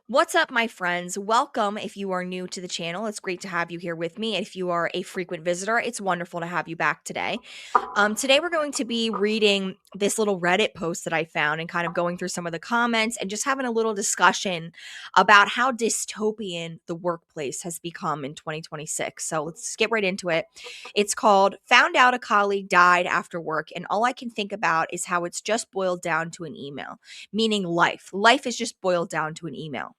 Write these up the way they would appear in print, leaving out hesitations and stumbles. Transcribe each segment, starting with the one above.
What's up, my friends? Welcome if you are new to the channel. It's great to have you here with me. If you are a frequent visitor, it's wonderful to have you back today. Today, we're going to be reading this little Reddit post that I found and kind of going through some of the comments and just having a little discussion about how dystopian the workplace has become in 2026. So let's get right into it. It's called Found Out a Colleague Died After Work, and all I can think about is how it's just boiled down to an email, meaning life. Life is just boiled down to an email.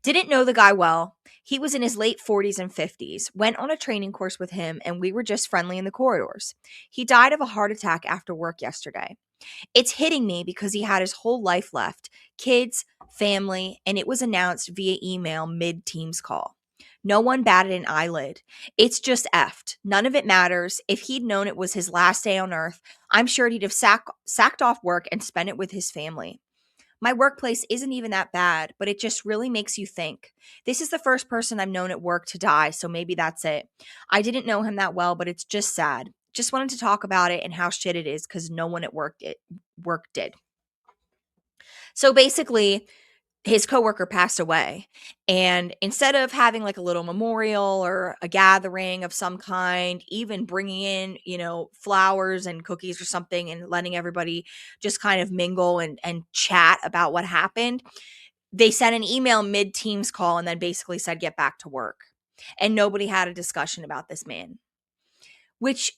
Didn't know the guy well. He was in his late 40s and 50s. Went on a training course with him, and we were just friendly in the corridors. He died of a heart attack after work yesterday. It's hitting me because he had his whole life left, kids, family, and it was announced via email mid Teams call. No one batted an eyelid. It's just effed. None of it matters. If he'd known it was his last day on earth, I'm sure he'd have sacked off work and spent it with his family. My workplace isn't even that bad, but it just really makes you think. This is the first person I've known at work to die, so maybe that's it. I didn't know him that well, but it's just sad. Just wanted to talk about it and how shit it is because no one at work did. So basically, his coworker passed away, and instead of having like a little memorial or a gathering of some kind, even bringing in flowers and cookies or something and letting everybody just kind of mingle and chat about what happened, they sent an email mid Teams call and then basically said get back to work, and nobody had a discussion about this man, which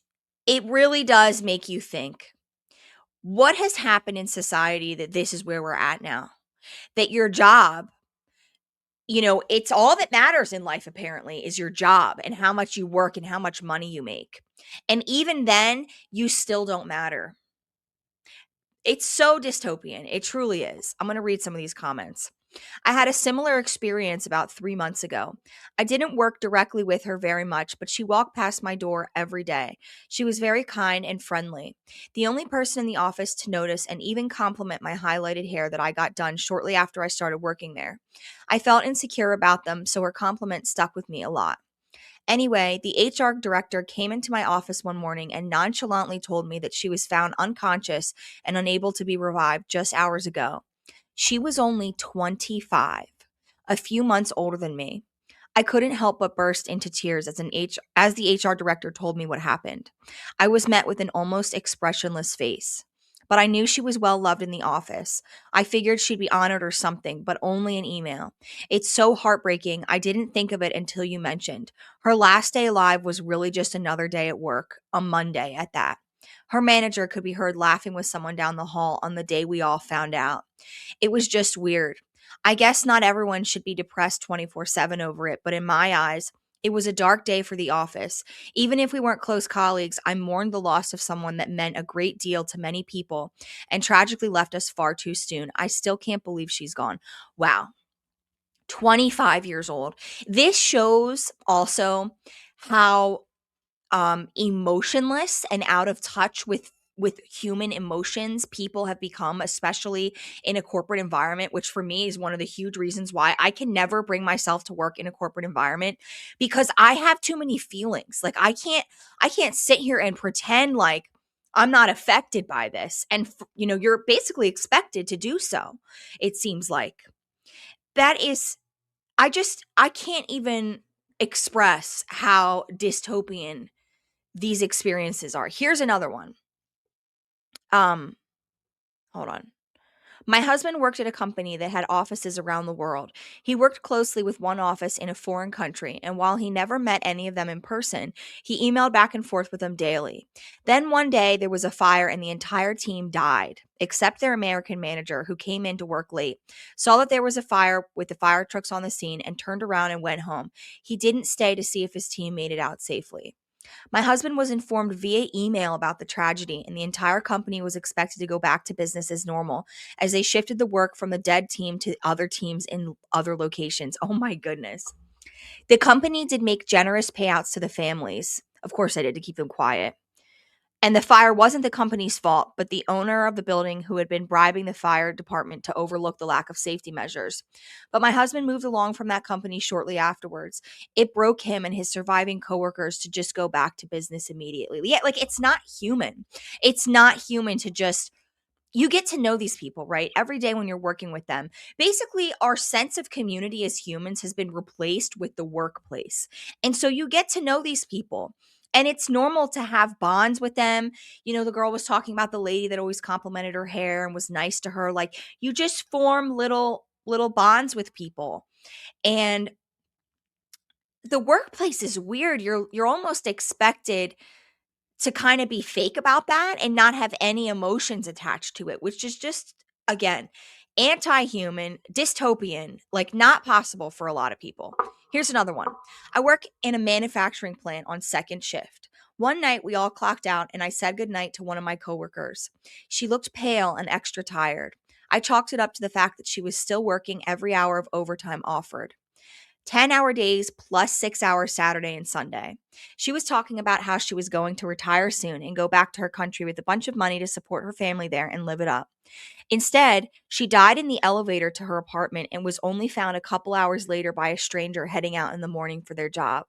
it really does make you think, what has happened in society that this is where we're at now, that your job, it's all that matters in life apparently is your job and how much you work and how much money you make. And even then, you still don't matter. It's so dystopian. It truly is. I'm going to read some of these comments. I had a similar experience about 3 months ago. I didn't work directly with her very much, but she walked past my door every day. She was very kind and friendly. The only person in the office to notice and even compliment my highlighted hair that I got done shortly after I started working there. I felt insecure about them, so her compliment stuck with me a lot. Anyway, the HR director came into my office one morning and nonchalantly told me that she was found unconscious and unable to be revived just hours ago. She was only 25, a few months older than me. I couldn't help but burst into tears as the HR director told me what happened. I was met with an almost expressionless face. But I knew she was well loved in the office. I figured she'd be honored or something, but only an email. It's so heartbreaking. I didn't think of it until you mentioned. Her last day alive was really just another day at work, a Monday at that. Her manager could be heard laughing with someone down the hall on the day we all found out. It was just weird. I guess not everyone should be depressed 24/7 over it, but in my eyes, it was a dark day for the office. Even if we weren't close colleagues, I mourned the loss of someone that meant a great deal to many people and tragically left us far too soon. I still can't believe she's gone. Wow. 25 years old. This shows also how emotionless and out of touch with human emotions people have become, especially in a corporate environment, which for me is one of the huge reasons why I can never bring myself to work in a corporate environment, because I have too many feelings. Like I can't sit here and pretend like I'm not affected by this, and you're basically expected to do so. It seems like that is, I can't even express how dystopian these experiences are. Here's another one. Um, Hold on. My husband worked at a company that had offices around the world. He worked closely with one office in a foreign country, and while he never met any of them in person, he emailed back and forth with them daily. Then one day there was a fire and the entire team died, except their American manager, who came in to work late, saw that there was a fire with the fire trucks on the scene, and turned around and went home. He didn't stay to see if his team made it out safely. My husband was informed via email about the tragedy, and the entire company was expected to go back to business as normal as they shifted the work from the dead team to other teams in other locations. Oh my goodness. The company did make generous payouts to the families. Of course, I did, to keep them quiet. And the fire wasn't the company's fault, but the owner of the building who had been bribing the fire department to overlook the lack of safety measures. But my husband moved along from that company shortly afterwards. It broke him and his surviving coworkers to just go back to business immediately. Yeah, like it's not human. It's not human to just you get to know these people, right? Every day when you're working with them. Basically, our sense of community as humans has been replaced with the workplace. And so you get to know these people. And it's normal to have bonds with them. You know, the girl was talking about the lady that always complimented her hair and was nice to her. Like you just form little bonds with people. And the workplace is weird. You're almost expected to kind of be fake about that and not have any emotions attached to it, which is just, again, anti human, dystopian, like not possible for a lot of people. Here's another one. I work in a manufacturing plant on second shift. One night we all clocked out and I said goodnight to one of my coworkers. She looked pale and extra tired. I chalked it up to the fact that she was still working every hour of overtime offered. 10-hour days plus 6 hours Saturday and Sunday. She was talking about how she was going to retire soon and go back to her country with a bunch of money to support her family there and live it up. Instead, she died in the elevator to her apartment and was only found a couple hours later by a stranger heading out in the morning for their job.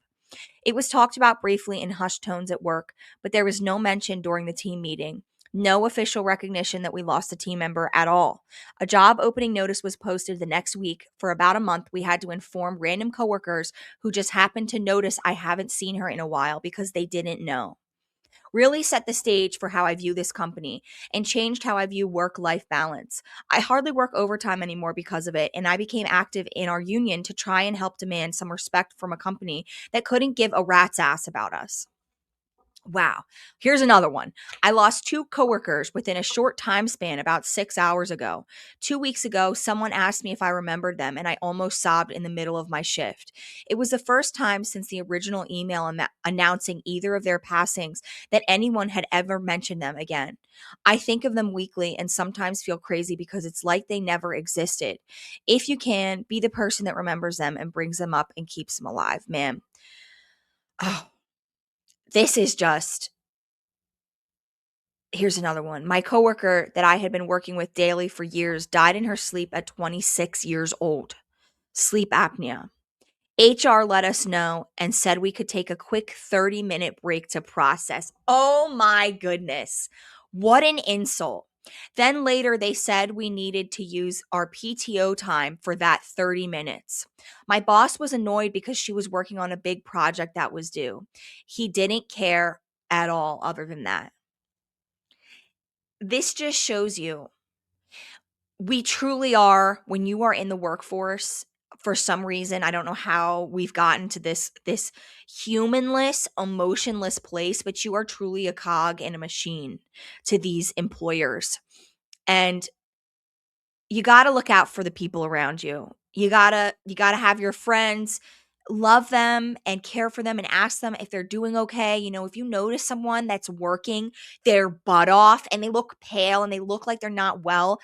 It was talked about briefly in hushed tones at work, but there was no mention during the team meeting. No official recognition that we lost a team member at all. A job opening notice was posted the next week. For about a month, we had to inform random coworkers who just happened to notice I haven't seen her in a while because they didn't know. Really set the stage for how I view this company and changed how I view work life balance. I hardly work overtime anymore because of it, and I became active in our union to try and help demand some respect from a company that couldn't give a rat's ass about us. Wow. Here's another one. I lost two coworkers within a short time span about 6 hours ago. 2 weeks ago, someone asked me if I remembered them, and I almost sobbed in the middle of my shift. It was the first time since the original email announcing either of their passings that anyone had ever mentioned them again. I think of them weekly and sometimes feel crazy because it's like they never existed. If you can, be the person that remembers them and brings them up and keeps them alive, man. Oh, this is just Here's another one. My coworker that I had been working with daily for years died in her sleep at 26 years old. Sleep apnea. HR let us know and said we could take a quick 30-minute break to process. Oh my goodness. What an insult. Then later they said we needed to use our PTO time for that 30 minutes. My boss was annoyed because she was working on a big project that was due. He didn't care at all other than that. This just shows you we truly are, when you are in the workforce, for some reason, I don't know how we've gotten to this humanless, emotionless place, but you are truly a cog in a machine to these employers. And you got to look out for the people around you. You got to have your friends, love them and care for them and ask them if they're doing okay. You know, if you notice someone that's working their butt off and they look pale and they look like they're not well,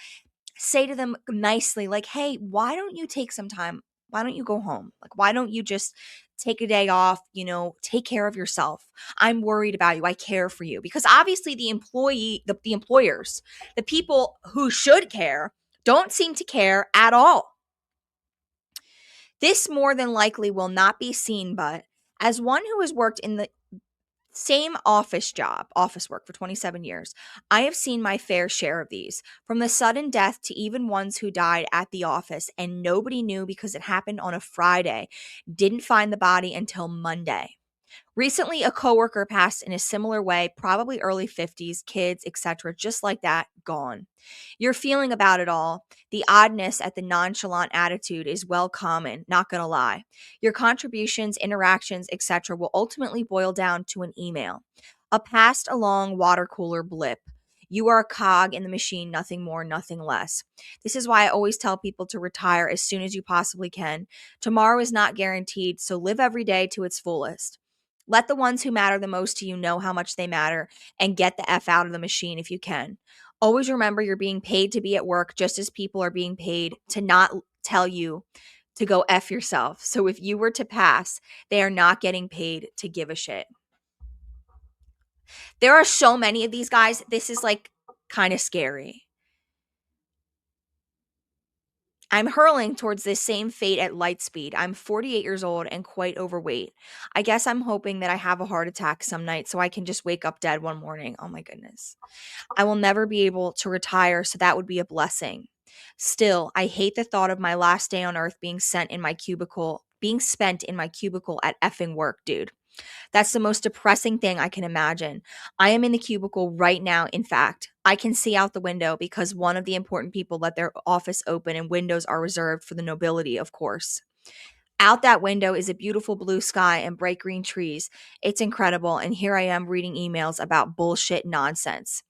say to them nicely, like, hey, why don't you take some time? Why don't you go home? Like, why don't you just take a day off? You know, take care of yourself. I'm worried about you. I care for you. Because obviously, the employers, the people who should care, don't seem to care at all. This more than likely will not be seen, but as one who has worked in the same office work for 27 years, I have seen my fair share of these, from the sudden death to even ones who died at the office and nobody knew because it happened on a Friday, didn't find the body until Monday. Recently, a coworker passed in a similar way, probably early 50s, kids, etc., just like that, gone. Your feeling about it all, the oddness at the nonchalant attitude is well common, not gonna lie. Your contributions, interactions, etc., will ultimately boil down to an email, a passed along water cooler blip. You are a cog in the machine, nothing more, nothing less. This is why I always tell people to retire as soon as you possibly can. Tomorrow is not guaranteed, so live every day to its fullest. Let the ones who matter the most to you know how much they matter and get the F out of the machine if you can. Always remember you're being paid to be at work just as people are being paid to not tell you to go F yourself. So if you were to pass, they are not getting paid to give a shit. There are so many of these guys. This is like kind of scary. I'm hurling towards this same fate at light speed. I'm 48 years old and quite overweight. I guess I'm hoping that I have a heart attack some night so I can just wake up dead one morning. Oh my goodness. I will never be able to retire, so that would be a blessing. Still, I hate the thought of my last day on earth being spent in my cubicle at effing work, dude. That's the most depressing thing I can imagine. I am in the cubicle right now. In fact, I can see out the window because one of the important people let their office open and windows are reserved for the nobility, of course. Out that window is a beautiful blue sky and bright green trees. It's incredible. And here I am reading emails about bullshit nonsense.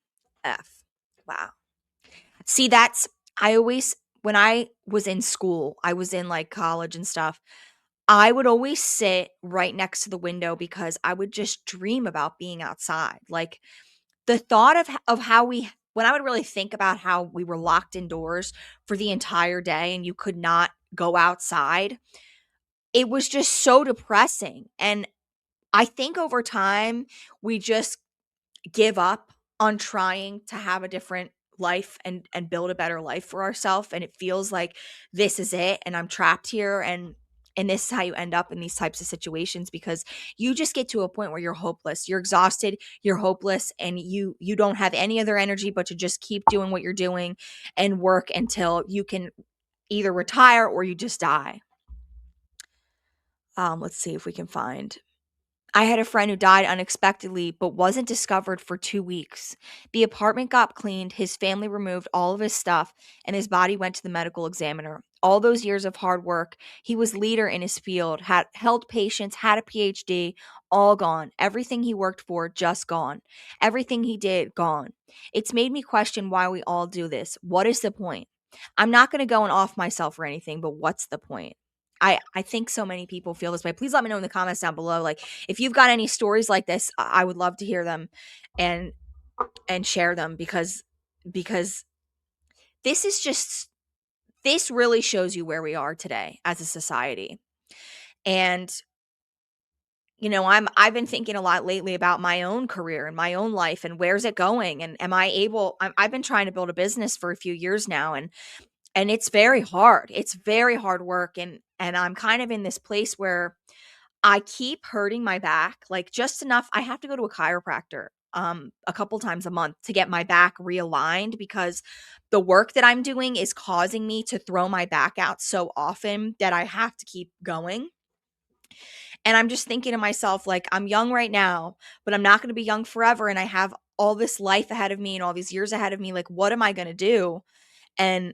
F. Wow. See, I always, when I was in school, I was in like college and stuff. I would always sit right next to the window because I would just dream about being outside. Like the thought of how when I would really think about how we were locked indoors for the entire day and you could not go outside, it was just so depressing. And I think over time we just give up on trying to have a different life and build a better life for ourselves, and it feels like this is it and I'm trapped here, and this is how you end up in these types of situations because you just get to a point where you're hopeless, you're exhausted, you're hopeless, and you don't have any other energy but to just keep doing what you're doing and work until you can either retire or you just die. Let's see if we can find I had a friend who died unexpectedly but wasn't discovered for 2 weeks. The apartment got cleaned, his family removed all of his stuff, and his body went to the medical examiner. All those years of hard work, he was leader in his field, had held patients, had a PhD, all gone. Everything he worked for, just gone. Everything he did, gone. It's made me question why we all do this. What is the point? I'm not going to go and off myself or anything, but what's the point? I think so many people feel this way. Please let me know in the comments down below. Like if you've got any stories like this, I would love to hear them and share them because this is just this really shows you where we are today as a society. And I've been thinking a lot lately about my own career and my own life and where's it going and am I able I've been trying to build a business for a few years now, and it's very hard. It's very hard work, and I'm kind of in this place where I keep hurting my back, like just enough. I have to go to a chiropractor a couple times a month to get my back realigned because the work that I'm doing is causing me to throw my back out so often that I have to keep going. And I'm just thinking to myself, like, I'm young right now, but I'm not going to be young forever. And I have all this life ahead of me and all these years ahead of me. Like, what am I going to do? And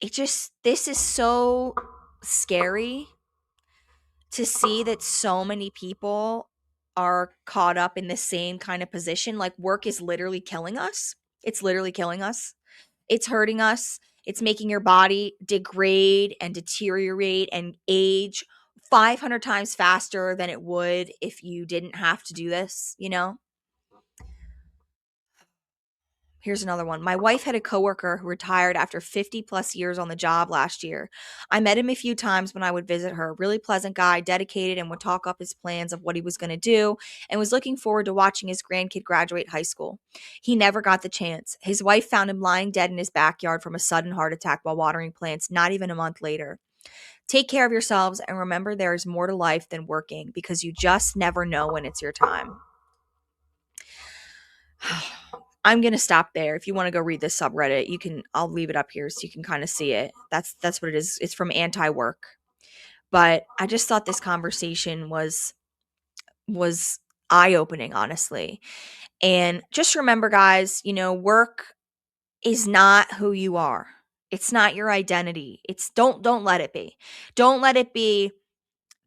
this is so scary to see that so many people are caught up in the same kind of position. Like work is literally killing us. It's literally killing us. It's hurting us. It's making your body degrade and deteriorate and age 500 times faster than it would if you didn't have to do this. Here's another one. My wife had a coworker who retired after 50 plus years on the job last year. I met him a few times when I would visit her. Really pleasant guy, dedicated, and would talk up his plans of what he was going to do and was looking forward to watching his grandkid graduate high school. He never got the chance. His wife found him lying dead in his backyard from a sudden heart attack while watering plants not even a month later. Take care of yourselves and remember there is more to life than working because you just never know when it's your time. I'm going to stop there. If you want to go read this subreddit, I'll leave it up here so you can kind of see it. That's what it is. It's from Anti-Work. But I just thought this conversation was eye-opening, honestly. And just remember, guys, work is not who you are. It's not your identity. Don't let it be. Don't let it be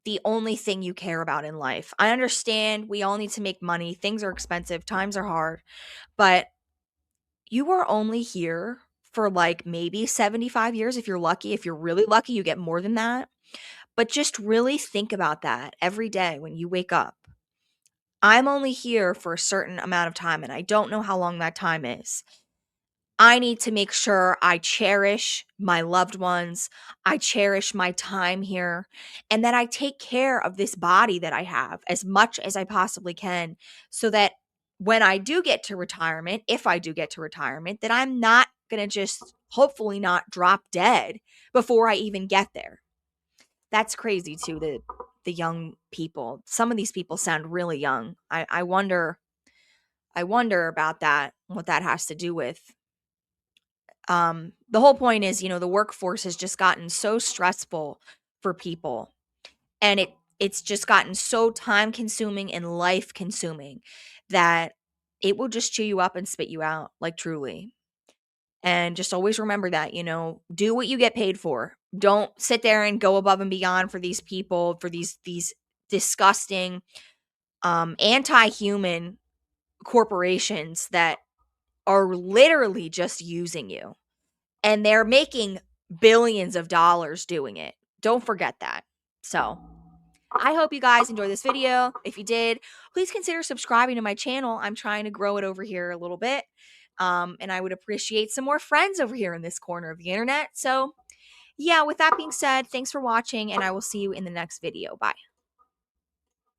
the only thing you care about in life. I understand we all need to make money. Things are expensive. Times are hard. But you are only here for like maybe 75 years if you're lucky. If you're really lucky, you get more than that. But just really think about that every day when you wake up. I'm only here for a certain amount of time, and I don't know how long that time is. I need to make sure I cherish my loved ones. I cherish my time here, and that I take care of this body that I have as much as I possibly can so that when I do get to retirement, if I do get to retirement, that I'm not going to just hopefully not drop dead before I even get there. That's crazy too, the young people. Some of these people sound really young. I wonder about that, what that has to do with. The whole point is, the workforce has just gotten so stressful for people, and it's just gotten so time consuming and life consuming that it will just chew you up and spit you out, like truly. And just always remember that, do what you get paid for. Don't sit there and go above and beyond for these people, for these disgusting, anti-human corporations that are literally just using you. And they're making billions of dollars doing it. Don't forget that. So, I hope you guys enjoyed this video. If you did, please consider subscribing to my channel. I'm trying to grow it over here a little bit. And I would appreciate some more friends over here in this corner of the internet. So, yeah, with that being said, thanks for watching, and I will see you in the next video. Bye.